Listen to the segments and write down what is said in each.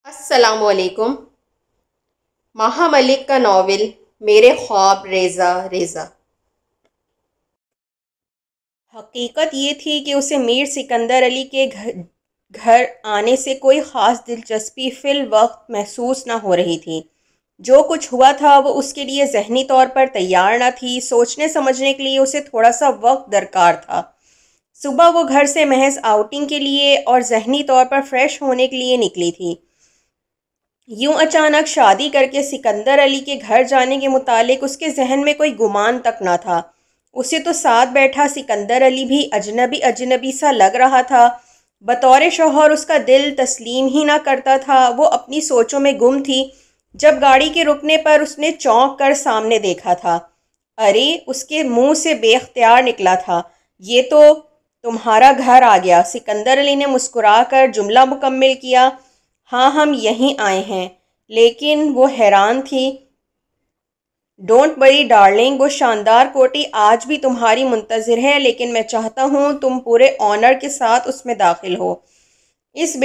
السلام علیکم۔ ماہا ملک کا ناول میرے خواب ریزہ ریزہ۔ حقیقت یہ تھی کہ اسے میر سکندر علی کے گھر آنے سے کوئی خاص دلچسپی فی الوقت محسوس نہ ہو رہی تھی۔ جو کچھ ہوا تھا وہ اس کے لیے ذہنی طور پر تیار نہ تھی۔ سوچنے سمجھنے کے لیے اسے تھوڑا سا وقت درکار تھا۔ صبح وہ گھر سے محض آؤٹنگ کے لیے اور ذہنی طور پر فریش ہونے کے لیے نکلی تھی۔ یوں اچانک شادی کر کے سکندر علی کے گھر جانے کے متعلق اس کے ذہن میں کوئی گمان تک نہ تھا۔ اسے تو ساتھ بیٹھا سکندر علی بھی اجنبی اجنبی سا لگ رہا تھا۔ بطور شوہر اس کا دل تسلیم ہی نہ کرتا تھا۔ وہ اپنی سوچوں میں گم تھی جب گاڑی کے رکنے پر اس نے چونک کر سامنے دیکھا تھا۔ ارے اس کے منہ سے بے اختیار نکلا تھا، یہ تو تمہارا گھر آ گیا۔ سکندر علی نے مسکرا کر جملہ مکمل کیا۔ ہاں ہم یہیں آئے ہیں۔ لیکن وہ حیران تھی۔ ڈونٹ وری ڈارلنگ، وہ شاندار کوٹھی آج بھی تمہاری منتظر ہے، لیکن میں چاہتا ہوں تم پورے آنر کے ساتھ اس میں داخل ہو۔ اس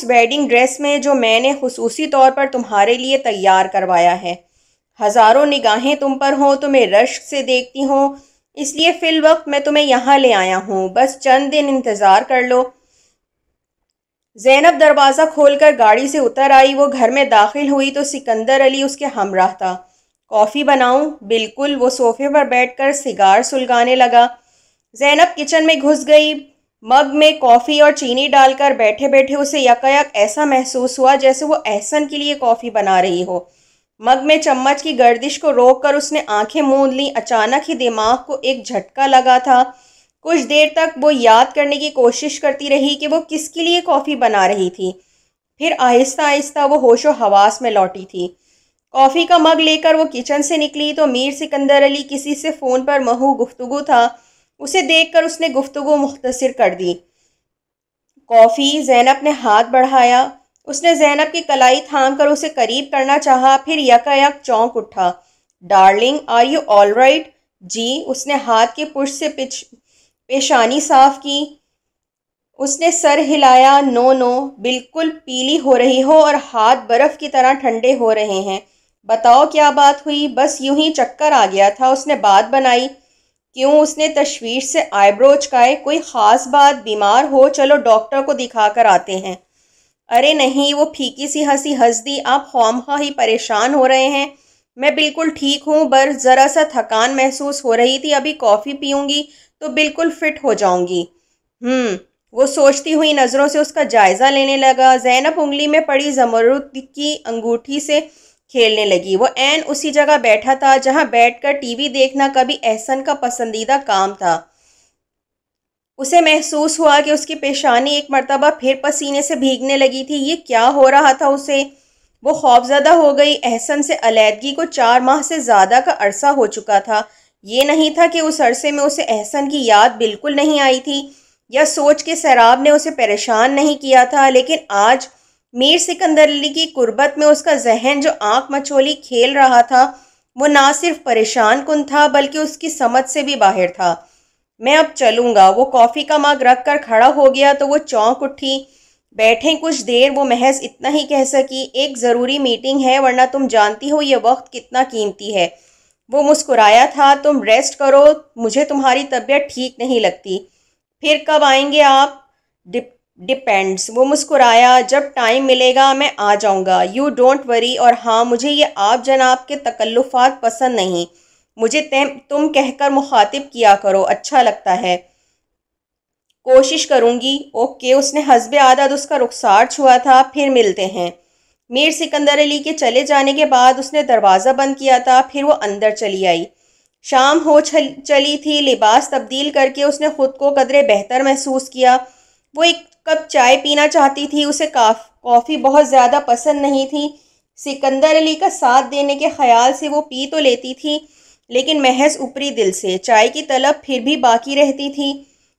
ویڈنگ ڈریس میں جو میں نے خصوصی طور پر تمہارے لیے تیار کروایا ہے۔ ہزاروں نگاہیں تم پر ہوں، تمہیں رشک سے دیکھتی ہوں، اس لیے فی الوقت میں تمہیں یہاں لے آیا ہوں۔ بس چند دن انتظار کر لو۔ زینب دروازہ کھول کر گاڑی سے اتر آئی۔ وہ گھر میں داخل ہوئی تو سکندر علی اس کے ہمراہ تھا۔ کافی بناؤں؟ بالکل۔ وہ صوفے پر بیٹھ کر سگار سلگانے لگا۔ زینب کچن میں گھس گئی۔ مگ میں کافی اور چینی ڈال کر بیٹھے بیٹھے اسے یکایک ایسا محسوس ہوا جیسے وہ احسن کے لیے کافی بنا رہی ہو۔ مگ میں چمچ کی گردش کو روک کر اس نے آنکھیں موند لیں۔ اچانک ہی دماغ کو ایک جھٹکا لگا تھا۔ کچھ دیر تک وہ یاد کرنے کی کوشش کرتی رہی کہ وہ کس کے لیے کافی بنا رہی تھی۔ پھر آہستہ آہستہ وہ ہوش و حواس میں لوٹی تھی۔ کافی کا مگ لے کر وہ کچن سے نکلی تو میر سکندر علی کسی سے فون پر محو گفتگو تھا۔ اسے دیکھ کر اس نے گفتگو مختصر کر دی۔ کافی؟ زینب نے ہاتھ بڑھایا۔ اس نے زینب کی کلائی تھام کر اسے قریب کرنا چاہا، پھر یکایک چونک اٹھا۔ Darling are you all right? جی۔ اس نے ہاتھ کے پشت سے پیشانی صاف کی۔ اس نے سر ہلایا۔ نو نو، بالکل پیلی ہو رہی ہو اور ہاتھ برف کی طرح ٹھنڈے ہو رہے ہیں۔ بتاؤ کیا بات ہوئی؟ بس یوں ہی چکر آ گیا تھا۔ اس نے بات بنائی۔ کیوں؟ اس نے تشویش سے آئی برو اچکائے۔ کوئی خاص بات؟ بیمار ہو؟ چلو ڈاکٹر کو دکھا کر آتے ہیں۔ ارے نہیں، وہ پھیکی سی ہنسی ہنس دی۔ آپ خوامخواہ ہی پریشان ہو رہے ہیں۔ میں بالکل ٹھیک ہوں، بس ذرا سا تھکان محسوس ہو رہی تھی۔ ابھی کافی پیوں گی تو بالکل فٹ ہو جاؤں گی۔ وہ سوچتی ہوئی نظروں سے اس کا جائزہ لینے لگا۔ زینب انگلی میں پڑی زمرد کی انگوٹھی سے کھیلنے لگی۔ وہ عین اسی جگہ بیٹھا تھا جہاں بیٹھ کر ٹی وی دیکھنا کبھی احسن کا پسندیدہ کام تھا۔ اسے محسوس ہوا کہ اس کی پیشانی ایک مرتبہ پھر پسینے سے بھیگنے لگی تھی۔ یہ کیا ہو رہا تھا اسے؟ وہ خوفزدہ ہو گئی۔ احسن سے علیحدگی کو 4 ماہ سے زیادہ کا عرصہ ہو چکا تھا۔ یہ نہیں تھا کہ اس عرصے میں اسے احسن کی یاد بالکل نہیں آئی تھی یا سوچ کے سیراب نے اسے پریشان نہیں کیا تھا، لیکن آج میر سکندر علی کی قربت میں اس کا ذہن جو آنکھ مچولی کھیل رہا تھا وہ نہ صرف پریشان کن تھا بلکہ اس کی سمجھ سے بھی باہر تھا۔ میں اب چلوں گا۔ وہ کافی کا مگ رکھ کر کھڑا ہو گیا تو وہ چونک اٹھی۔ بیٹھیں کچھ دیر، وہ محض اتنا ہی کہہ سکی۔ ایک ضروری میٹنگ ہے، ورنہ تم جانتی ہو یہ وقت کتنا قیمتی ہے۔ وہ مسکرایا تھا۔ تم ریسٹ کرو، مجھے تمہاری طبیعت ٹھیک نہیں لگتی۔ پھر کب آئیں گے آپ؟ ڈیپینڈز۔ وہ مسکرایا۔ جب ٹائم ملے گا میں آ جاؤں گا۔ You don't worry. اور ہاں، مجھے یہ آپ جناب کے تکلفات پسند نہیں۔ مجھے تم کہہ کر مخاطب کیا کرو، اچھا لگتا ہے۔ کوشش کروں گی۔ اوکے۔ اس نے حسب عادت اس کا رخسار چھوا تھا۔ پھر ملتے ہیں۔ میر سکندر علی کے چلے جانے کے بعد اس نے دروازہ بند کیا تھا، پھر وہ اندر چلی آئی۔ شام ہو چلی تھی۔ لباس تبدیل کر کے اس نے خود کو قدرے بہتر محسوس کیا۔ وہ ایک کپ چائے پینا چاہتی تھی۔ اسے کافی بہت زیادہ پسند نہیں تھی۔ سکندر علی کا ساتھ دینے کے خیال سے وہ پی تو لیتی تھی، لیکن محض اوپری دل سے۔ چائے کی طلب پھر بھی باقی رہتی تھی۔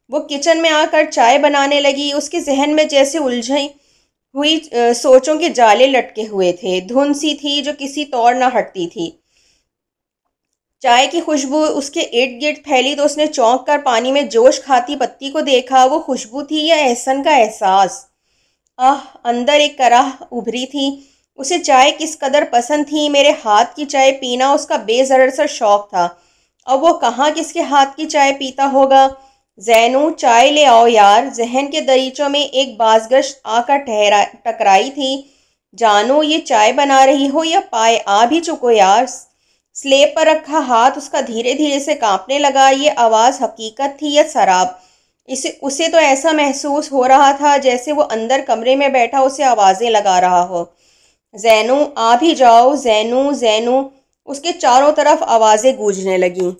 وہ کچن میں آ کر چائے بنانے لگی۔ اس کے ذہن میں جیسے الجھی ہوئی سوچوں کے جالے لٹکے ہوئے تھے۔ دھن سی تھی جو کسی طور نہ ہٹتی تھی۔ چائے کی خوشبو اس کے ارد گرد پھیلی تو اس نے چونک کر پانی میں جوش کھاتی پتی کو دیکھا۔ وہ خوشبو تھی یا احسن کا احساس؟ اندر ایک کراہ ابھری تھی۔ اسے چائے کس قدر پسند تھی، میرے ہاتھ کی چائے پینا اس کا بے ضرر سا شوق تھا۔ اب وہ کہاں کس کے ہاتھ کی چائے پیتا ہوگا؟ زینو چائے لے آؤ یار، ذہن کے دریچوں میں ایک بازگشت آ کر ٹکرائی تھی۔ جانو یہ چائے بنا رہی ہو یا پائے آ بھی چکو یار۔ سلیب پر رکھا ہاتھ اس کا دھیرے دھیرے سے کانپنے لگا۔ یہ آواز حقیقت تھی یا سراب؟ اسے تو ایسا محسوس ہو رہا تھا جیسے وہ اندر کمرے میں بیٹھا اسے آوازیں لگا رہا ہو۔ زینو آ بھی جاؤ، زینو زینو، اس کے چاروں طرف آوازیں گونجنے لگیں۔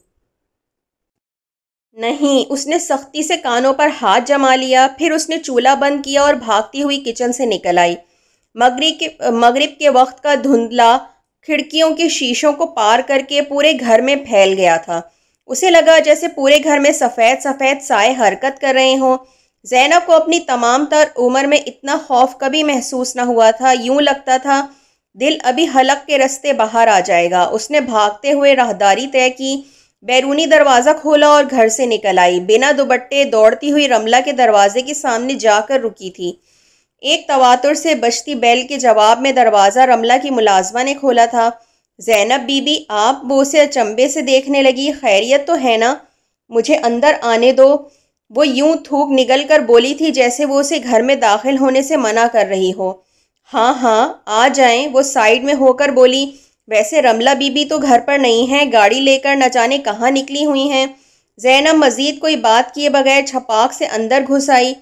نہیں، اس نے سختی سے کانوں پر ہاتھ جما لیا۔ پھر اس نے چولہا بند کیا اور بھاگتی ہوئی کچن سے نکل آئی۔ مغرب کے وقت کا دھندلا کھڑکیوں کے شیشوں کو پار کر کے پورے گھر میں پھیل گیا تھا۔ اسے لگا جیسے پورے گھر میں سفید سفید سائے حرکت کر رہے ہوں۔ زینب کو اپنی تمام تر عمر میں اتنا خوف کبھی محسوس نہ ہوا تھا۔ یوں لگتا تھا دل ابھی حلق کے رستے باہر آ جائے گا۔ اس نے بھاگتے ہوئے راہداری طے کی، بیرونی دروازہ کھولا اور گھر سے نکل آئی۔ بنا دوپٹے دوڑتی ہوئی رملہ کے دروازے کے سامنے جا کر رکی تھی۔ ایک تواتر سے بجتی بیل کے جواب میں دروازہ رملہ کی ملازمہ نے کھولا تھا۔ زینب بی بی آپ، وہ اسے اچنبے سے دیکھنے لگی۔ خیریت تو ہے نا؟ مجھے اندر آنے دو۔ وہ یوں تھوک نگل کر بولی تھی جیسے وہ اسے گھر میں داخل ہونے سے منع کر رہی ہو۔ ہاں ہاں آ جائیں، وہ سائڈ میں ہو کر بولی۔ ویسے رملہ بی بی تو گھر پر نہیں ہیں، گاڑی لے کر نہ جانے کہاں نکلی ہوئی ہیں۔ زینب مزید کوئی بات کیے بغیر چھپاک سے اندر گھس آئی۔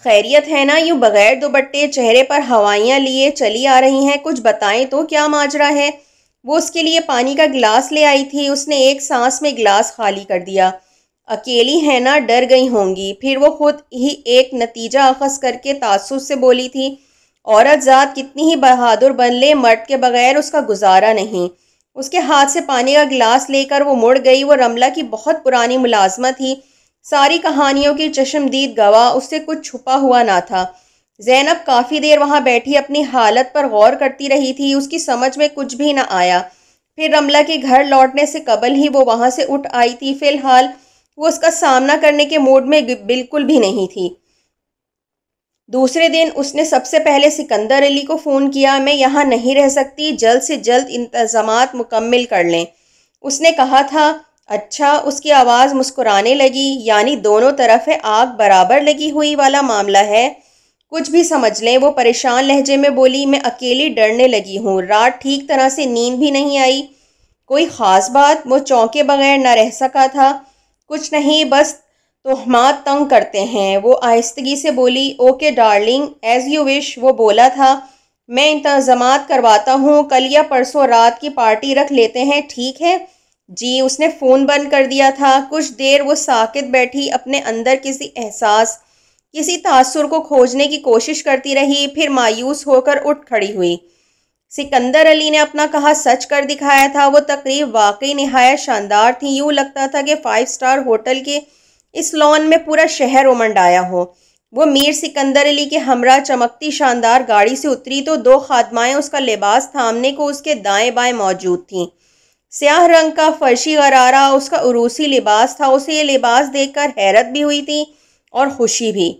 خیریت ہے نا؟ یوں بغیر دوپٹے چہرے پر ہوائیاں لیے چلی آ رہی ہیں، کچھ بتائیں تو کیا ماجرا ہے؟ وہ اس کے لیے پانی کا گلاس لے آئی تھی۔ اس نے ایک سانس میں گلاس خالی کر دیا۔ اکیلی ہے نا، ڈر گئی ہوں گی۔ پھر وہ خود ہی ایک نتیجہ اخذ کر کے تعصب سے بولی تھی، عورت ذات کتنی ہی بہادر بن لے، مرد کے بغیر اس کا گزارا نہیں۔ اس کے ہاتھ سے پانی کا گلاس لے کر وہ مڑ گئی۔ وہ رملہ کی بہت پرانی ملازمہ تھی، ساری کہانیوں کی چشمدید گواہ، اس سے کچھ چھپا ہوا نہ تھا۔ زینب کافی دیر وہاں بیٹھی اپنی حالت پر غور کرتی رہی تھی۔ اس کی سمجھ میں کچھ بھی نہ آیا۔ پھر رملہ کے گھر لوٹنے سے قبل ہی وہ وہاں سے اٹھ آئی تھی۔ فی الحال وہ اس کا سامنا کرنے کے موڈ میں بالکل بھی نہیں تھی۔ دوسرے دن اس نے سب سے پہلے سکندر علی کو فون کیا۔ میں یہاں نہیں رہ سکتی، جلد سے جلد انتظامات مکمل کر لیں، اس نے کہا تھا۔ اچھا، اس کی آواز مسکرانے لگی۔ یعنی دونوں طرف آگ برابر لگی ہوئی والا معاملہ ہے؟ کچھ بھی سمجھ لیں، وہ پریشان لہجے میں بولی۔ میں اکیلی ڈرنے لگی ہوں، رات ٹھیک طرح سے نیند بھی نہیں آئی۔ کوئی خاص بات؟ وہ چونکے بغیر نہ رہ سکا تھا۔ کچھ نہیں، بس توہمات تنگ کرتے ہیں، وہ آہستگی سے بولی۔ Okay darling, as you wish, وہ بولا تھا۔ میں انتظامات کرواتا ہوں، کل یا پرسوں رات کی پارٹی رکھ لیتے ہیں، ٹھیک ہے؟ جی۔ اس نے فون بند کر دیا تھا۔ کچھ دیر وہ ساکت بیٹھی، اپنے اندر کسی احساس، کسی تاثر کو کھوجنے کی کوشش کرتی رہی۔ پھر مایوس ہو کر اٹھ کھڑی ہوئی۔ سکندر علی نے اپنا کہا سچ کر دکھایا تھا۔ وہ تقریب واقعی نہایت شاندار تھی۔ یوں لگتا تھا کہ 5 اسٹار ہوٹل کے اس لان میں پورا شہر امنڈ آیا ہو۔ وہ میر سکندر علی کے ہمراہ چمکتی شاندار گاڑی سے اتری تو 2 خادمائیں اس کا لباس تھامنے کو اس کے دائیں بائیں موجود تھیں۔ سیاہ رنگ کا فرشی غرارہ اس کا عروسی لباس تھا۔ اسے یہ لباس دیکھ کر حیرت بھی ہوئی تھی اور خوشی بھی۔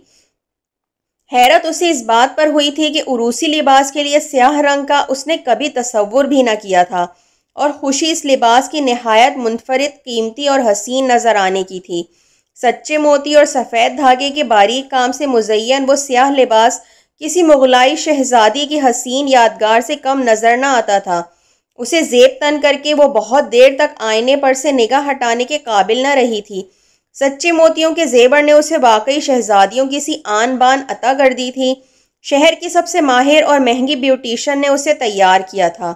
حیرت اسے اس بات پر ہوئی تھی کہ عروسی لباس کے لیے سیاہ رنگ کا اس نے کبھی تصور بھی نہ کیا تھا، اور خوشی اس لباس کی نہایت منفرد، قیمتی اور حسین نظر آنے کی تھی۔ سچے موتی اور سفید دھاگے کے باریک کام سے مزین وہ سیاہ لباس کسی مغلائی شہزادی کی حسین یادگار سے کم نظر نہ آتا تھا۔ اسے زیب تن کر کے وہ بہت دیر تک آئینے پر سے نگاہ ہٹانے کے قابل نہ رہی تھی۔ سچے موتیوں کے زیور نے اسے واقعی شہزادیوں کی سی آن بان عطا کر دی تھی۔ شہر کی سب سے ماہر اور مہنگی بیوٹیشن نے اسے تیار کیا تھا۔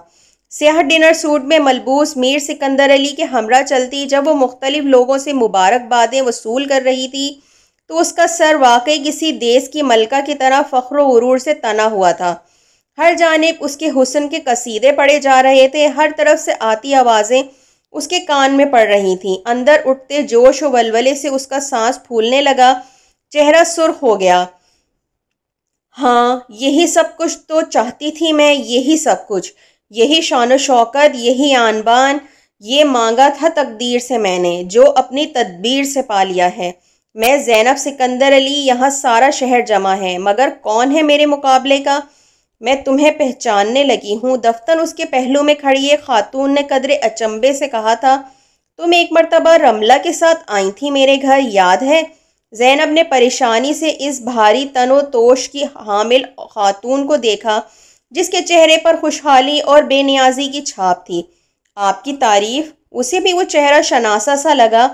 سیاہ ڈنر سوٹ میں ملبوس میر سکندر علی کے ہمراہ چلتی جب وہ مختلف لوگوں سے مبارکبادیں وصول کر رہی تھی تو اس کا سر واقعی کسی دیس کی ملکہ کی طرح فخر و غرور سے تنا ہوا تھا۔ ہر جانب اس کے حسن کے قصیدے پڑھے جا رہے تھے، ہر طرف سے آتی آوازیں اس کے کان میں پڑ رہی تھیں۔ اندر اٹھتے جوش و ولولے سے اس کا سانس پھولنے لگا، چہرہ سرخ ہو گیا۔ ہاں، یہی سب کچھ تو چاہتی تھی میں، یہی سب کچھ، یہی شان و شوکت، یہی آن بان، یہ مانگا تھا تقدیر سے میں نے، جو اپنی تدبیر سے پا لیا ہے۔ میں زینب سکندر علی، یہاں سارا شہر جمع ہے، مگر کون ہے میرے مقابلے کا؟ میں تمہیں پہچاننے لگی ہوں۔ دفتن اس کے پہلو میں کھڑی ایک خاتون نے قدرے اچنبے سے کہا تھا، تم ایک مرتبہ رملہ کے ساتھ آئی تھی میرے گھر، یاد ہے؟ زینب نے پریشانی سے اس بھاری تن و توش کی حامل خاتون کو دیکھا جس کے چہرے پر خوشحالی اور بے نیازی کی چھاپ تھی۔ آپ کی تعریف؟ اسے بھی وہ چہرہ شناسا سا لگا۔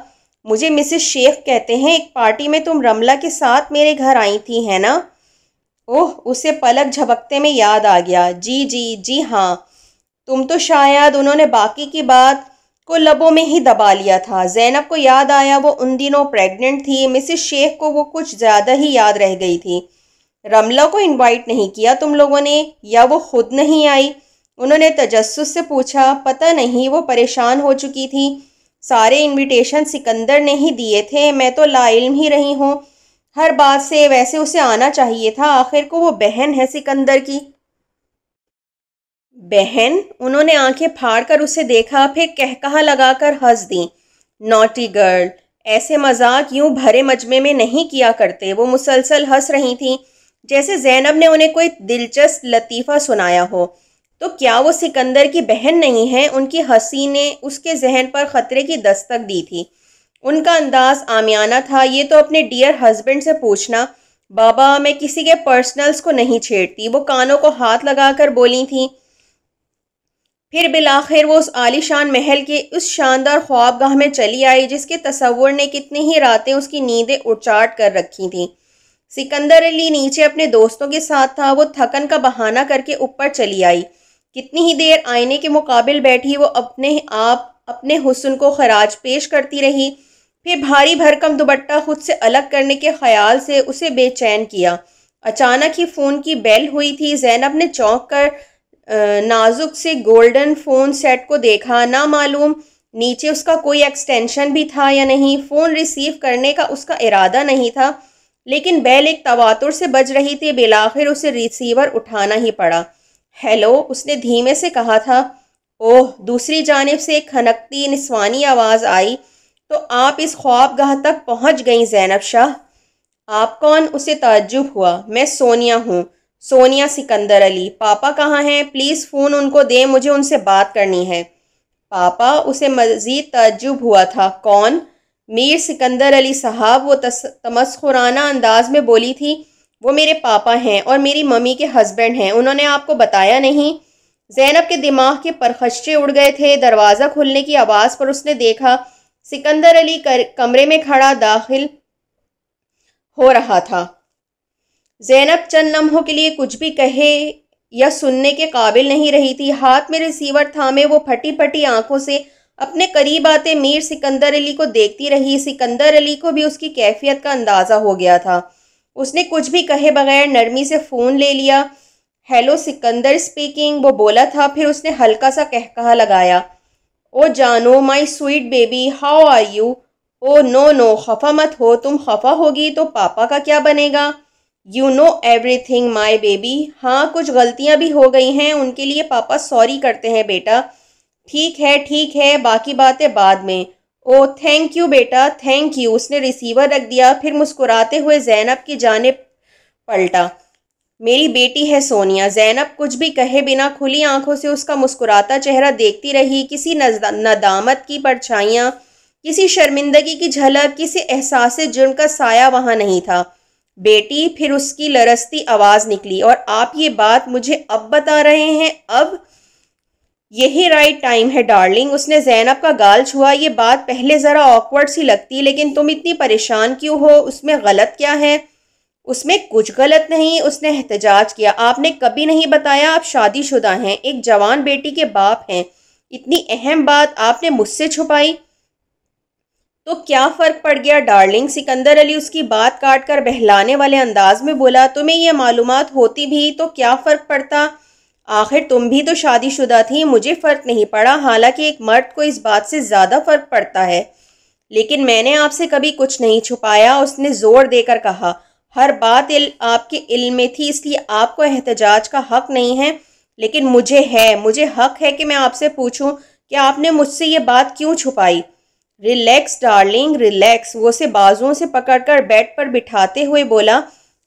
مجھے مسز شیخ کہتے ہیں، ایک پارٹی میں تم رملہ کے ساتھ میرے گھر آئی تھی، ہے نا؟ اوہ، اسے پلک جھپکتے میں یاد آ گیا۔ جی جی جی ہاں، تم تو شاید انہوں نے باقی کی بات کو لبوں میں ہی دبا لیا تھا۔ زینب کو یاد آیا وہ ان دنوں پریگننٹ تھی۔ مسز شیخ کو وہ کچھ زیادہ ہی یاد رہ گئی تھی۔ رملہ کو انوائٹ نہیں کیا تم لوگوں نے، یا وہ خود نہیں آئی؟ انہوں نے تجسس سے پوچھا۔ پتہ نہیں، وہ پریشان ہو چکی تھی۔ سارے انویٹیشن سکندر نے ہی دیے تھے، میں تو لا علم ہی رہی ہوں ہر بات سے۔ ویسے اسے آنا چاہیے تھا، آخر کو وہ بہن ہے سکندر کی۔ بہن؟ انہوں نے آنکھیں پھاڑ کر اسے دیکھا، پھر کہکہا لگا کر ہنس دیں۔ نوٹی گرل، ایسے مذاق یوں بھرے مجمع میں نہیں کیا کرتے۔ وہ مسلسل ہنس رہی تھیں جیسے زینب نے انہیں کوئی دلچسپ لطیفہ سنایا ہو۔ تو کیا وہ سکندر کی بہن نہیں ہے؟ ان کی ہنسی نے اس کے ذہن پر خطرے کی دستک دی تھی۔ ان کا انداز عامیانہ تھا۔ یہ تو اپنے ڈیئر ہسبینڈ سے پوچھنا۔ بابا، میں کسی کے پرسنلز کو نہیں چھیڑتی، وہ کانوں کو ہاتھ لگا کر بولی تھیں۔ پھر بالآخر وہ اس عالی شان محل کے اس شاندار خوابگاہ میں چلی آئی جس کے تصور نے کتنی ہی راتیں اس کی نیندیں اچاٹ کر رکھی تھیں۔ سکندر علی نیچے اپنے دوستوں کے ساتھ تھا۔ وہ تھکن کا بہانہ کر کے اوپر چلی آئی۔ کتنی ہی دیر آئینے کے مقابل بیٹھی وہ اپنے حسن کو خراج پیش کرتی رہی۔ پھر بھاری بھرکم دوپٹہ خود سے الگ کرنے کے خیال سے اسے بے چین کیا۔ اچانک ہی فون کی بیل ہوئی تھی۔ زینب نے چونک کر نازک سے گولڈن فون سیٹ کو دیکھا۔ نہ معلوم نیچے اس کا کوئی ایکسٹینشن بھی تھا یا نہیں۔ فون ریسیو کرنے کا اس کا ارادہ نہیں تھا، لیکن بیل ایک تواتر سے بج رہی تھی۔ بالآخر اسے ریسیور اٹھانا ہی پڑا۔ ہیلو، اس نے دھیمے سے کہا تھا۔ اوہ، دوسری جانب سے ایک کھنکتی نسوانی آواز آئی۔ تو آپ اس خوابگاہ تک پہنچ گئیں زینب شاہ؟ آپ کون؟ اسے تعجب ہوا۔ میں سونیا ہوں، سونیا سکندر علی۔ پاپا کہاں ہیں؟ پلیز فون ان کو دیں، مجھے ان سے بات کرنی ہے۔ پاپا؟ اسے مزید تعجب ہوا تھا۔ کون؟ میر سکندر علی صاحب، وہ تمسخرانہ انداز میں بولی تھی۔ وہ میرے پاپا ہیں اور میری ممی کے ہسبینڈ ہیں، انہوں نے آپ کو بتایا نہیں؟ زینب کے دماغ کے پرخچے اڑ گئے تھے۔ دروازہ کھلنے کی آواز پر اس نے دیکھا سکندر علی کمرے میں کھڑا داخل ہو رہا تھا۔ زینب چند لمحوں کے لیے کچھ بھی کہے یا سننے کے قابل نہیں رہی تھی۔ ہاتھ میں ریسیور تھامے وہ پھٹی پھٹی آنکھوں سے اپنے قریب آتے میر سکندر علی کو دیکھتی رہی۔ سکندر علی کو بھی اس کی کیفیت کا اندازہ ہو گیا تھا۔ اس نے کچھ بھی کہے بغیر نرمی سے فون لے لیا۔ ہیلو، سکندر اسپیکنگ، وہ بولا تھا۔ پھر اس نے ہلکا سا کہکہا لگایا۔ او جانو، my sweet baby, how are you? Oh no no, خفا مت ہو، تم خفا ہوگی تو پاپا کا کیا بنے گا؟ You know everything my baby. ہاں، کچھ غلطیاں بھی ہو گئی ہیں، ان کے لیے پاپا سوری کرتے ہیں بیٹا۔ ٹھیک ہے، باقی باتیں بعد میں۔ او تھینک یو بیٹا، تھینک یو۔ اس نے ریسیور رکھ دیا، پھر مسکراتے ہوئے زینب کی جانب پلٹا۔ میری بیٹی ہے سونیا۔ زینب کچھ بھی کہے بنا کھلی آنکھوں سے اس کا مسکراتا چہرہ دیکھتی رہی۔ کسی ندامت کی پرچھائیاں، کسی شرمندگی کی جھلک، کسی احساس جرم کا سایہ وہاں نہیں تھا۔ بیٹی؟ پھر اس کی لرزتی آواز نکلی۔ اور آپ یہ بات مجھے اب بتا رہے ہیں؟ اب یہی رائٹ ٹائم ہے ڈارلنگ۔ اس نے زینب کا گال چھوا۔ یہ بات پہلے ذرا آکورڈ سی لگتی، لیکن تم اتنی پریشان کیوں ہو؟ اس میں غلط کیا ہے؟ اس میں کچھ غلط نہیں، اس نے احتجاج کیا۔ آپ نے کبھی نہیں بتایا آپ شادی شدہ ہیں، ایک جوان بیٹی کے باپ ہیں۔ اتنی اہم بات آپ نے مجھ سے چھپائی۔ تو کیا فرق پڑ گیا ڈارلنگ؟ سکندر علی اس کی بات کاٹ کر بہلانے والے انداز میں بولا۔ تمہیں یہ معلومات ہوتی بھی تو کیا فرق پڑتا؟ آخر تم بھی تو شادی شدہ تھی۔ مجھے فرق نہیں پڑا، حالانکہ ایک مرد کو اس بات سے زیادہ فرق پڑتا ہے۔ لیکن میں نے آپ سے کبھی کچھ نہیں چھپایا، اس نے زور دے کر کہا۔ ہر بات آپ کے علم میں تھی، اس لیے آپ کو احتجاج کا حق نہیں ہے، لیکن مجھے حق ہے کہ میں آپ سے پوچھوں کہ آپ نے مجھ سے یہ بات کیوں چھپائی؟ ریلیکس ڈارلنگ ریلیکس، وہ اسے بازوؤں سے پکڑ کر بیڈ پر بٹھاتے ہوئے بولا۔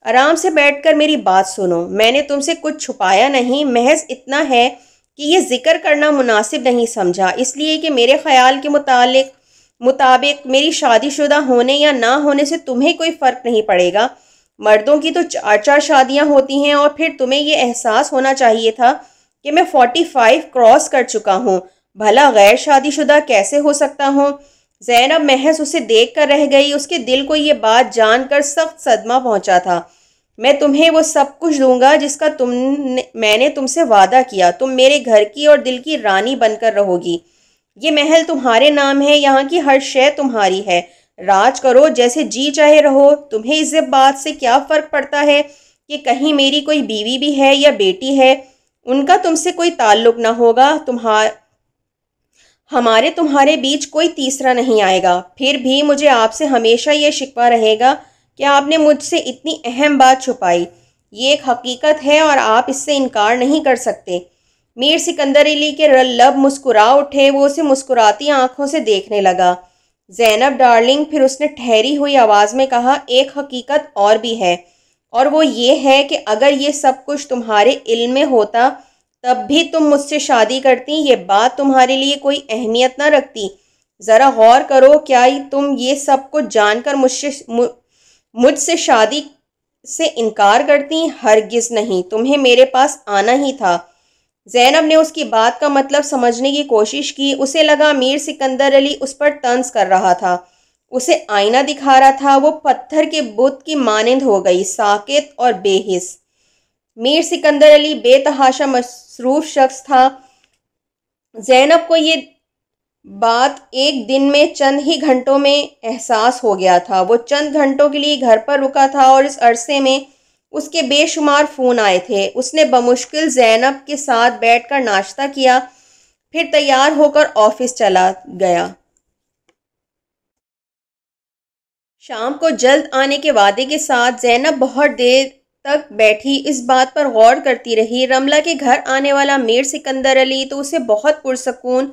آرام سے بیٹھ کر میری بات سنو، میں نے تم سے کچھ چھپایا نہیں، محض اتنا ہے کہ یہ ذکر کرنا مناسب نہیں سمجھا، اس لیے کہ میرے خیال کے مطابق میری شادی شدہ ہونے یا نہ ہونے سے تمہیں کوئی فرق نہیں پڑے گا۔ مردوں کی تو 4 شادیاں ہوتی ہیں، اور پھر تمہیں یہ احساس ہونا چاہیے تھا کہ میں 45 کراس کر چکا ہوں، بھلا غیر شادی شدہ کیسے ہو سکتا ہوں؟ زینب محض اسے دیکھ کر رہ گئی، اس کے دل کو یہ بات جان کر سخت صدمہ پہنچا تھا۔ میں تمہیں وہ سب کچھ دوں گا جس کا میں نے تم سے وعدہ کیا، تم میرے گھر کی اور دل کی رانی بن کر رہو گی، یہ محل تمہارے نام ہے، یہاں کی ہر شے تمہاری ہے، راج کرو جیسے جی چاہے رہو، تمہیں اس بات سے کیا فرق پڑتا ہے کہ کہیں میری کوئی بیوی بھی ہے یا بیٹی ہے، ان کا تم سے کوئی تعلق نہ ہوگا، تمہارے بیچ کوئی تیسرا نہیں آئے گا، پھر بھی مجھے آپ سے ہمیشہ یہ شکوہ رہے گا کہ آپ نے مجھ سے اتنی اہم بات چھپائی، یہ ایک حقیقت ہے اور آپ اس سے انکار نہیں کر سکتے۔ میر سکندر علی کے لب مسکرا اٹھے، وہ اسے مسکراتی آنکھوں سے دیکھنے لگا۔ زینب ڈارلنگ، پھر اس نے ٹھہری ہوئی آواز میں کہا، ایک حقیقت اور بھی ہے، اور وہ یہ ہے کہ اگر یہ سب کچھ تمہارے علم میں ہوتا تب بھی تم مجھ سے شادی کرتی، یہ بات تمہارے لیے کوئی اہمیت نہ رکھتی؟ ذرا غور کرو، کیا تم یہ سب کچھ جان کر مجھ سے شادی سے انکار کرتی؟ ہرگز نہیں، تمہیں میرے پاس آنا ہی تھا۔ زینب نے اس کی بات کا مطلب سمجھنے کی کوشش کی، اسے لگا میر سکندر علی اس پر طنز کر رہا تھا، اسے آئینہ دکھا رہا تھا، وہ پتھر کے بت کی مانند ہو گئی، ساکت اور بے حس۔ میر سکندر علی بے تحاشا مصروف شخص تھا، زینب کو یہ بات ایک دن میں چند ہی گھنٹوں میں احساس ہو گیا تھا، وہ چند گھنٹوں کے لیے گھر پر رکا تھا اور اس عرصے میں اس کے بے شمار فون آئے تھے، اس نے بمشکل زینب کے ساتھ بیٹھ کر ناشتہ کیا، پھر تیار ہو کر آفس چلا گیا۔ شام کو جلد آنے کے وعدے کے ساتھ زینب بہت دیر تک بیٹھی اس بات پر غور کرتی رہی، رملہ کے گھر آنے والا میر سکندر علی تو اسے بہت پرسکون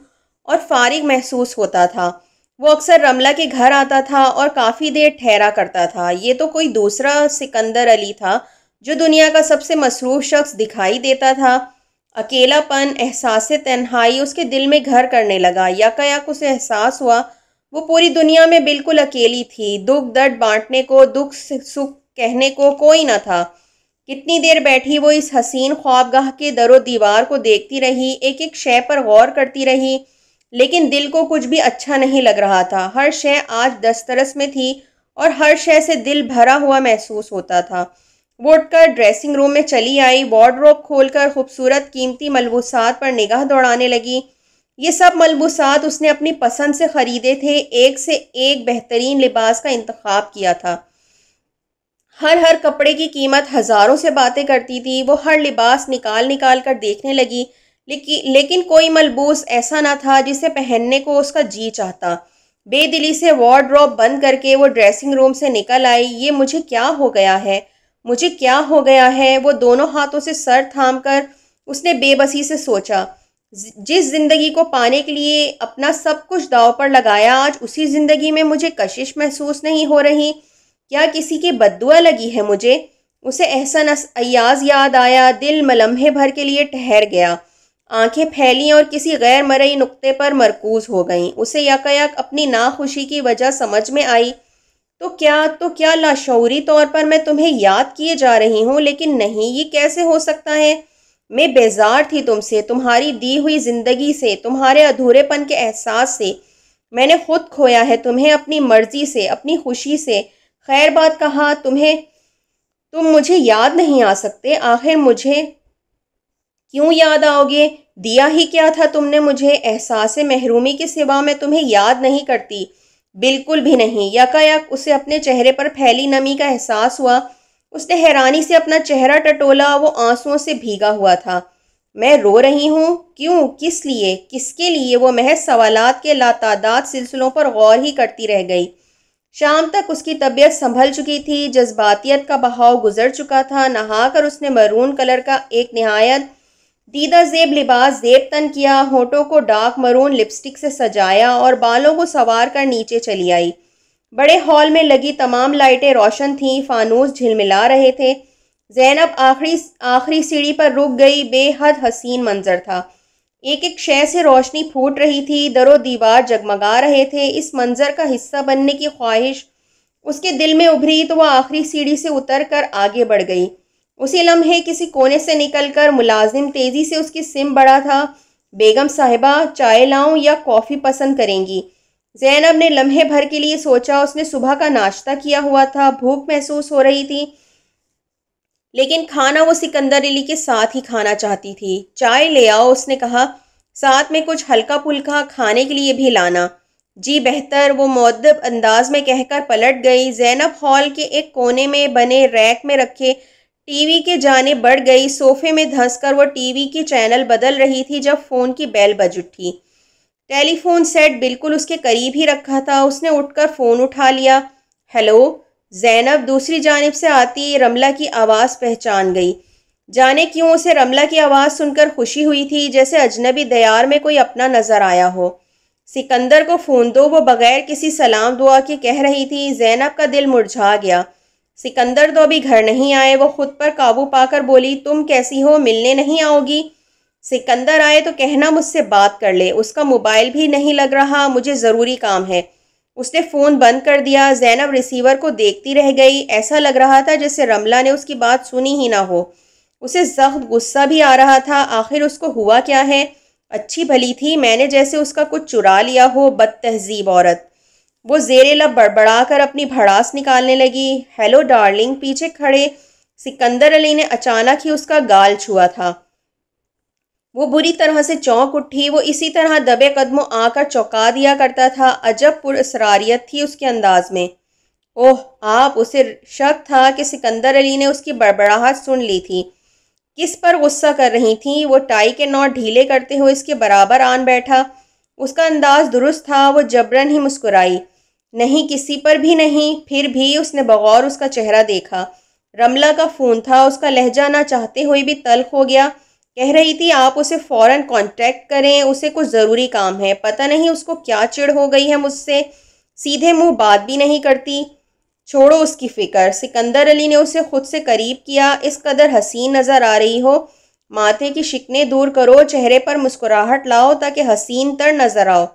اور فارغ محسوس ہوتا تھا، وہ اکثر رملہ کے گھر آتا تھا اور کافی دیر ٹھہرا کرتا تھا، یہ تو کوئی دوسرا سکندر علی تھا جو دنیا کا سب سے مصروف شخص دکھائی دیتا تھا۔ اکیلا پن، احساس تنہائی اس کے دل میں گھر کرنے لگا، یکایک اسے احساس ہوا وہ پوری دنیا میں بالکل اکیلی تھی، دکھ درد بانٹنے کو، دکھ سکھ کہنے کو کوئی نہ تھا۔ کتنی دیر بیٹھی وہ اس حسین خوابگاہ کے در و دیوار کو دیکھتی رہی، ایک ایک شے پر غور کرتی رہی، لیکن دل کو کچھ بھی اچھا نہیں لگ رہا تھا، ہر شے آج دسترس میں تھی اور ہر شے سے دل بھرا ہوا محسوس ہوتا تھا۔ وہ اٹھ کر ڈریسنگ روم میں چلی آئی، وارڈروب کھول کر خوبصورت قیمتی ملبوسات پر نگاہ دوڑانے لگی، یہ سب ملبوسات اس نے اپنی پسند سے خریدے تھے، ایک سے ایک بہترین لباس کا انتخاب کیا تھا، ہر کپڑے کی قیمت ہزاروں سے باتیں کرتی تھی، وہ ہر لباس نکال کر دیکھنے لگی، لیکن کوئی ملبوس ایسا نہ تھا جسے پہننے کو اس کا جی چاہتا۔ بے دلی سے وارڈروب بند کر کے وہ ڈریسنگ روم سے نکل آئی، یہ مجھے کیا ہو گیا ہے، مجھے کیا ہو گیا ہے، وہ دونوں ہاتھوں سے سر تھام کر اس نے بے بسی سے سوچا، جس زندگی کو پانے کے لیے اپنا سب کچھ داؤ پر لگایا، آج اسی زندگی میں مجھے کشش محسوس نہیں ہو رہی، کیا کسی کی بددعا لگی ہے مجھے؟ اسے احسن ایاز یاد آیا، دل لمحے بھر کے لیے ٹھہر گیا، آنکھیں پھیلیں اور کسی غیر مرئی نقطے پر مرکوز ہو گئیں، اسے یکایک اپنی ناخوشی کی وجہ سمجھ میں آئی، تو کیا لاشعوری طور پر میں تمہیں یاد کیے جا رہی ہوں، لیکن نہیں، یہ کیسے ہو سکتا ہے؟ میں بیزار تھی تم سے، تمہاری دی ہوئی زندگی سے، تمہارے ادھورے پن کے احساس سے، میں نے خود کھویا ہے تمہیں، اپنی مرضی سے، اپنی خوشی سے، خیر بات کہا، تم مجھے یاد نہیں آ سکتے، آخر مجھے کیوں یاد آؤ گے؟ دیا ہی کیا تھا تم نے مجھے؟ احساس محرومی کے سوا میں تمہیں یاد نہیں کرتی، بالکل بھی نہیں۔ یکایک اسے اپنے چہرے پر پھیلی نمی کا احساس ہوا، اس نے حیرانی سے اپنا چہرہ ٹٹولا، وہ آنسوؤں سے بھیگا ہوا تھا۔ میں رو رہی ہوں؟ کیوں؟ کس لیے؟ کس کے لیے؟ وہ محض سوالات کے لاتعداد سلسلوں پر غور ہی کرتی رہ گئی۔ شام تک اس کی طبیعت سنبھل چکی تھی، جذباتیت کا بہاؤ گزر چکا تھا، نہا کر اس نے مرون کلر کا ایک نہایت دیدہ زیب لباس زیب تن کیا، ہونٹوں کو ڈارک مرون لپسٹک سے سجایا اور بالوں کو سوار کر نیچے چلی آئی۔ بڑے ہال میں لگی تمام لائٹیں روشن تھیں، فانوس جھلملا رہے تھے۔ زینب آخری سیڑھی پر رک گئی، بے حد حسین منظر تھا۔ ایک ایک شے سے روشنی پھوٹ رہی تھی، در و دیوار جگمگا رہے تھے۔ اس منظر کا حصہ بننے کی خواہش اس کے دل میں ابھری تو وہ آخری سیڑھی سے اتر کر آگے بڑھ گئی۔ اسی لمحے کسی کونے سے نکل کر ملازم تیزی سے اس کی سمت بڑھا تھا۔ بیگم صاحبہ، چائے لاؤں یا کافی پسند کریں گی؟ زینب نے لمحے بھر کے لیے سوچا۔ اس نے صبح کا ناشتہ کیا ہوا تھا، بھوک محسوس ہو رہی تھی، لیکن کھانا وہ سکندر علی کے ساتھ ہی کھانا چاہتی تھی۔ چائے لے آؤ، اس نے کہا، ساتھ میں کچھ ہلکا پھلکا کھانے کے لیے بھی لانا۔ جی بہتر، وہ مؤدب انداز میں کہہ کر پلٹ گئی۔ زینب ہال کے ایک کونے میں بنے ریک میں رکھے ٹی وی کے جانب بڑھ گئی۔ صوفے میں دھنس کر وہ ٹی وی کی چینل بدل رہی تھی جب فون کی بیل بج اٹھی۔ ٹیلی فون سیٹ بالکل اس کے قریب ہی رکھا تھا۔ اس نے اٹھ کر فون اٹھا لیا۔ ہیلو؟ زینب دوسری جانب سے آتی رملہ کی آواز پہچان گئی۔ جانے کیوں اسے رملہ کی آواز سن کر خوشی ہوئی تھی، جیسے اجنبی دیار میں کوئی اپنا نظر آیا ہو۔ سکندر کو فون دو، وہ بغیر کسی سلام دعا کے کہہ رہی تھی۔ زینب کا دل مرجھا گیا۔ سکندر تو ابھی گھر نہیں آئے۔ وہ خود پر قابو پا کر بولی، تم کیسی ہو، ملنے نہیں آؤ گی؟ سکندر آئے تو کہنا مجھ سے بات کر لے، اس کا موبائل بھی نہیں لگ رہا، مجھے ضروری کام ہے۔ اس نے فون بند کر دیا۔ زینب ریسیور کو دیکھتی رہ گئی۔ ایسا لگ رہا تھا جیسے رملہ نے اس کی بات سنی ہی نہ ہو۔ اسے سخت غصہ بھی آ رہا تھا۔ آخر اس کو ہوا کیا ہے؟ اچھی بھلی تھی، میں نے جیسے اس کا کچھ چرا لیا ہو، بد تہذیب عورت۔ وہ زیر لب بڑبڑا کر اپنی بھڑاس نکالنے لگی۔ ہیلو ڈارلنگ، پیچھے کھڑے سکندر علی نے اچانک ہی اس کا گال چھوا تھا۔ وہ بری طرح سے چونک اٹھی۔ وہ اسی طرح دبے قدموں آ کر چونکا دیا کرتا تھا۔ عجب پر اسراریت تھی اس کے انداز میں۔ اوہ آپ! اسے شک تھا کہ سکندر علی نے اس کی بڑبڑاہٹ سن لی تھی۔ کس پر غصہ کر رہی تھیں؟ وہ ٹائی کے نوٹ ڈھیلے کرتے ہوئے اس کے برابر آن بیٹھا۔ اس کا انداز درست تھا۔ وہ جبراً ہی مسکرائی۔ نہیں، کسی پر بھی نہیں۔ پھر بھی اس نے بغور اس کا چہرہ دیکھا۔ رملہ کا فون تھا۔ اس کا لہجہ نہ چاہتے ہوئے بھی تلخ ہو گیا۔ کہہ رہی تھی آپ اسے فوراً کانٹیکٹ کریں، اسے کچھ ضروری کام ہے۔ پتہ نہیں اس کو کیا چڑ ہو گئی ہے مجھ سے، سیدھے منہ بات بھی نہیں کرتی۔ چھوڑو اس کی فکر۔ سکندر علی نے اسے خود سے قریب کیا۔ اس قدر حسین نظر آ رہی ہو، ماتھے کی شکنیں دور کرو، چہرے پر مسکراہٹ لاؤ تاکہ حسین تر نظر آؤ۔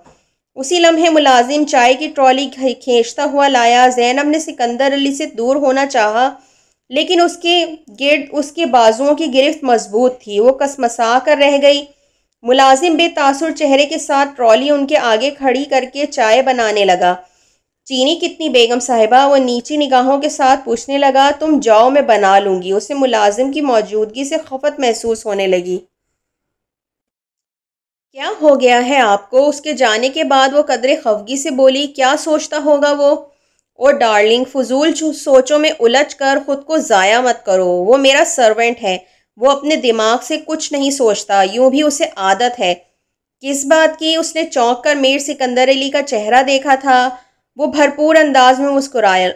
اسی لمحے ملازم چائے کی ٹرالی کھینچتا ہوا لایا۔ زینب نے سکندر علی سے دور ہونا چاہا، لیکن اس کے گرد اس کے بازوؤں کی گرفت مضبوط تھی۔ وہ کسمسا کر رہ گئی۔ ملازم بے تاثر چہرے کے ساتھ ٹرالی ان کے آگے کھڑی کر کے چائے بنانے لگا۔ چینی کتنی بیگم صاحبہ؟ وہ نیچی نگاہوں کے ساتھ پوچھنے لگا۔ تم جاؤ، میں بنا لوں گی۔ اسے ملازم کی موجودگی سے خفت محسوس ہونے لگی۔ کیا ہو گیا ہے آپ کو؟ اس کے جانے کے بعد وہ قدرے خفگی سے بولی۔ کیا سوچتا ہوگا وہ؟ او ڈارلنگ، فضول سوچوں میں الجھ کر خود کو ضائع مت کرو۔ وہ میرا سرونٹ ہے، وہ اپنے دماغ سے کچھ نہیں سوچتا، یوں بھی اسے عادت ہے۔ کس بات کی؟ اس نے چونک کر میر سکندر علی کا چہرہ دیکھا تھا۔ وہ بھرپور انداز میں مسکرایا۔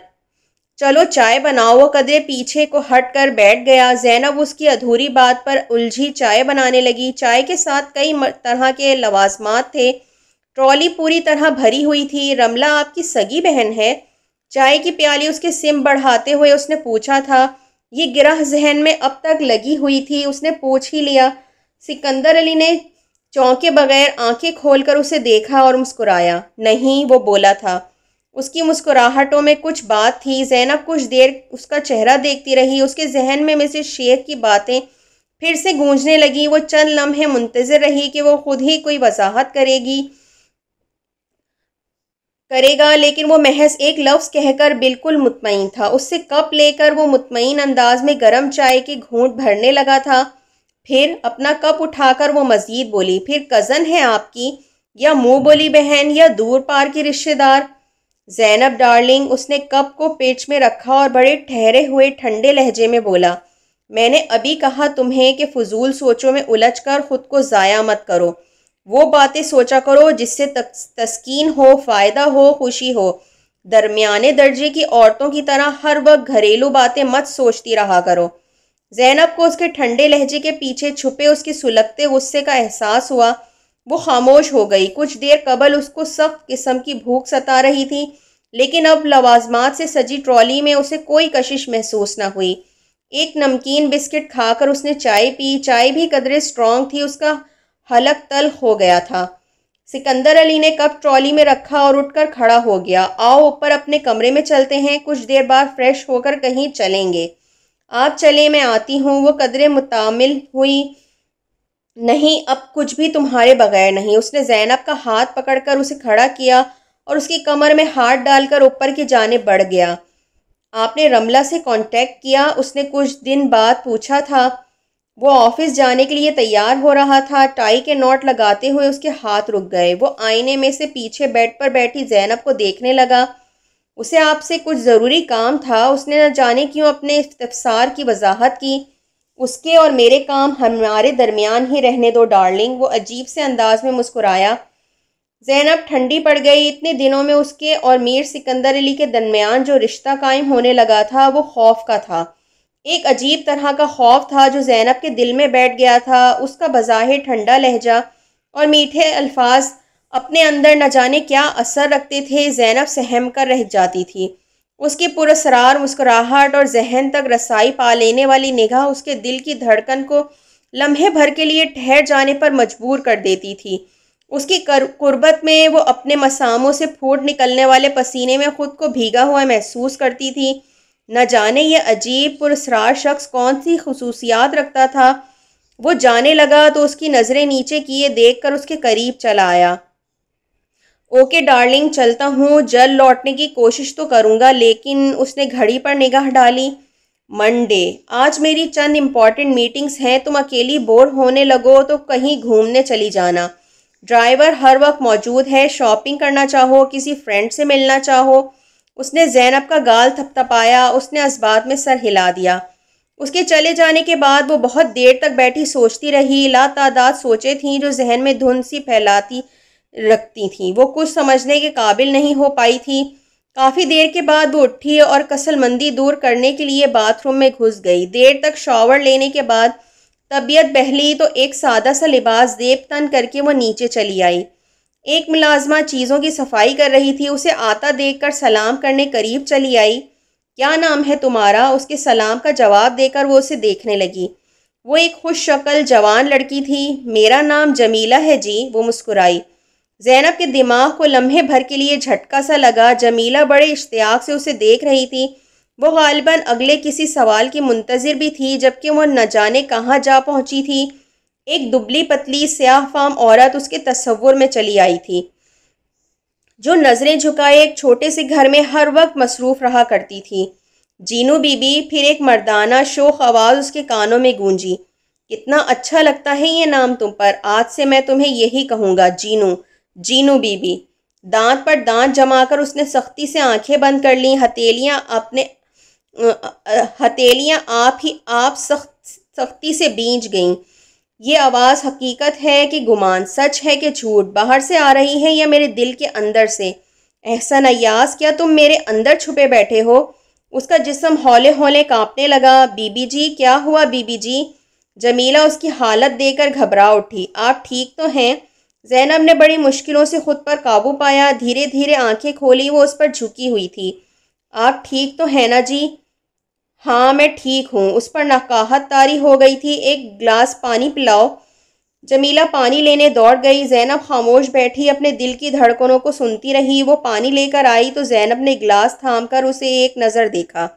چلو چائے بناؤ۔ وہ قدرے پیچھے کو ہٹ کر بیٹھ گیا۔ زینب اس کی ادھوری بات پر الجھی چائے بنانے لگی۔ چائے کے ساتھ کئی طرح کے لوازمات تھے۔ ٹرالی پوری طرح بھری ہوئی تھی۔ رملہ آپ کی سگی بہن ہے؟ چائے کی پیالی اس کے سم بڑھاتے ہوئے اس نے پوچھا تھا۔ یہ گرہ ذہن میں اب تک لگی ہوئی تھی۔ اس نے پوچھ ہی لیا۔ سکندر علی نے چونکے بغیر آنکھیں کھول کر اسے دیکھا اور مسکرایا۔ نہیں، وہ بولا تھا۔ اس کی مسکراہٹوں میں کچھ بات تھی۔ زینب کچھ دیر اس کا چہرہ دیکھتی رہی۔ اس کے ذہن میں مسز شیخ کی باتیں پھر سے گونجنے لگیں۔ وہ چند لمحے منتظر رہی کہ وہ خود ہی کوئی وضاحت کرے گا، لیکن وہ محض ایک لفظ کہہ کر بالکل مطمئن تھا۔ اس سے کپ لے کر وہ مطمئن انداز میں گرم چائے کے گھونٹ بھرنے لگا تھا۔ پھر اپنا کپ اٹھا کر وہ مزید بولی۔ پھر کزن ہے آپ کی، یا منہ بولی بہن، یا دور پار کی رشتہ دار؟ زینب ڈارلنگ، اس نے کپ کو پیچ میں رکھا اور بڑے ٹھہرے ہوئے ٹھنڈے لہجے میں بولا، میں نے ابھی کہا تمہیں کہ فضول سوچوں میں الجھ کر خود کو ضائع مت کرو۔ وہ باتیں سوچا کرو جس سے تسکین ہو، فائدہ ہو، خوشی ہو۔ درمیانے درجے کی عورتوں کی طرح ہر وقت گھریلو باتیں مت سوچتی رہا کرو۔ زینب کو اس کے ٹھنڈے لہجے کے پیچھے چھپے اس کے سلگتے غصے کا احساس ہوا۔ وہ خاموش ہو گئی۔ کچھ دیر قبل اس کو سخت قسم کی بھوک ستا رہی تھی، لیکن اب لوازمات سے سجی ٹرالی میں اسے کوئی کشش محسوس نہ ہوئی۔ ایک نمکین بسکٹ کھا کر اس نے چائے پی۔ چائے بھی قدرے سٹرونگ تھی، اس کا حلق تلخ ہو گیا تھا۔ سکندر علی نے کپ ٹرالی میں رکھا اور اٹھ کر کھڑا ہو گیا۔ آؤ اوپر اپنے کمرے میں چلتے ہیں، کچھ دیر بعد فریش ہو کر کہیں چلیں گے۔ آپ چلیں، میں آتی ہوں۔ وہ قدرے متعامل ہوئی۔ نہیں، اب کچھ بھی تمہارے بغیر نہیں۔ اس نے زینب کا ہاتھ پکڑ کر اسے کھڑا کیا اور اس کی کمر میں ہاتھ ڈال کر اوپر کی جانب بڑھ گیا۔ آپ نے رملہ سے کانٹیکٹ کیا؟ اس نے کچھ دن بعد پوچھا تھا۔ وہ آفس جانے کے لیے تیار ہو رہا تھا۔ ٹائی کے نوٹ لگاتے ہوئے اس کے ہاتھ رک گئے۔ وہ آئینے میں سے پیچھے بیڈ پر بیٹھی زینب کو دیکھنے لگا۔ اسے آپ سے کچھ ضروری کام تھا۔ اس نے نہ جانے کیوں اپنے استفسار کی وضاحت کی۔ اس کے اور میرے کام ہمارے درمیان ہی رہنے دو ڈارلنگ۔ وہ عجیب سے انداز میں مسکرایا۔ زینب ٹھنڈی پڑ گئی۔ اتنے دنوں میں اس کے اور میر سکندر علی کے درمیان جو رشتہ قائم ہونے لگا تھا وہ خوف کا تھا۔ ایک عجیب طرح کا خوف تھا جو زینب کے دل میں بیٹھ گیا تھا۔ اس کا بظاہر ٹھنڈا لہجہ اور میٹھے الفاظ اپنے اندر نہ جانے کیا اثر رکھتے تھے۔ زینب سہم کر رہ جاتی تھی۔ اس کی پراسرار مسکراہٹ اور ذہن تک رسائی پا لینے والی نگاہ اس کے دل کی دھڑکن کو لمحے بھر کے لیے ٹھہر جانے پر مجبور کر دیتی تھی۔ اس کی قربت میں وہ اپنے مساموں سے پھوٹ نکلنے والے پسینے میں خود کو بھیگا ہوا محسوس کرتی تھی۔ نہ جانے یہ عجیب پراسرار شخص کون سی خصوصیات رکھتا تھا۔ وہ جانے لگا تو اس کی نظریں نیچے کیے دیکھ کر اس کے قریب چلا آیا۔ اوکے ڈارلنگ، چلتا ہوں۔ جلد لوٹنے کی کوشش تو کروں گا، لیکن اس نے گھڑی پر نگاہ ڈالی۔ منڈے، آج میری چند امپورٹنٹ میٹنگز ہیں۔ تم اکیلی بور ہونے لگو تو کہیں گھومنے چلی جانا۔ ڈرائیور ہر وقت موجود ہے۔ شاپنگ کرنا چاہو، کسی فرینڈ سے ملنا چاہو۔ اس نے زینب کا گال تھپتھپایا۔ اس نے اس بات میں سر ہلا دیا۔ اس کے چلے جانے کے بعد وہ بہت دیر تک بیٹھی سوچتی رہی۔ لاتعداد سوچیں تھیں جو ذہن میں دھند سی پھیلاتی رکھتی تھیں۔ وہ کچھ سمجھنے کے قابل نہیں ہو پائی تھی۔ کافی دیر کے بعد وہ اٹھی اور کسل مندی دور کرنے کے لیے باتھ روم میں گھس گئی۔ دیر تک شاور لینے کے بعد طبیعت بہلی تو ایک سادہ سا لباس زیب تن کر کے وہ نیچے چلی آئی۔ ایک ملازمہ چیزوں کی صفائی کر رہی تھی۔ اسے آتا دیکھ کر سلام کرنے قریب چلی آئی۔ کیا نام ہے تمہارا؟ اس کے سلام کا جواب دے کر وہ اسے دیکھنے لگی۔ وہ ایک خوش شکل جوان لڑکی تھی۔ میرا نام جمیلہ ہے جی، وہ مسکرائی۔ زینب کے دماغ کو لمحے بھر کے لیے جھٹکا سا لگا۔ جمیلہ بڑے اشتیاق سے اسے دیکھ رہی تھی۔ وہ غالباً اگلے کسی سوال کی منتظر بھی تھی، جبکہ وہ نہ جانے کہاں جا پہنچی تھی۔ ایک دبلی پتلی سیاہ فام عورت اس کے تصور میں چلی آئی تھی، جو نظریں جھکائے ایک چھوٹے سے گھر میں ہر وقت مصروف رہا کرتی تھی۔ Jeenu be be. پھر ایک مردانہ شوخ آواز اس کے کانوں میں گونجی۔ کتنا اچھا لگتا ہے یہ نام تم پر۔ آج سے میں تمہیں یہی کہوں گا، جینو، جینو بی بی۔ دانت پر دانت جما کر اس نے سختی سے آنکھیں بند کر لیں۔ ہتھیلیاں آپ سختی سے بھیج گئیں۔ یہ آواز حقیقت ہے کہ گمان، سچ ہے کہ جھوٹ، باہر سے آ رہی ہے یا میرے دل کے اندر سے؟ احسن ایاز، کیا تم میرے اندر چھپے بیٹھے ہو؟ اس کا جسم ہولے ہولے کانپنے لگا۔ بی بی جی، کیا ہوا بی بی جی؟ جمیلہ اس کی حالت دیکھ کر گھبرا اٹھی۔ آپ ٹھیک تو ہیں؟ زینب نے بڑی مشکلوں سے خود پر قابو پایا۔ دھیرے دھیرے آنکھیں کھولی۔ وہ اس پر جھکی ہوئی تھی۔ آپ ٹھیک تو ہیں نا جی؟ ہاں میں ٹھیک ہوں۔ اس پر نقاہت طاری ہو گئی تھی۔ ایک گلاس پانی پلاؤ۔ جمیلہ پانی لینے دوڑ گئی۔ زینب خاموش بیٹھی اپنے دل کی دھڑکنوں کو سنتی رہی۔ وہ پانی لے کر آئی تو زینب نے گلاس تھام کر اسے ایک نظر دیکھا۔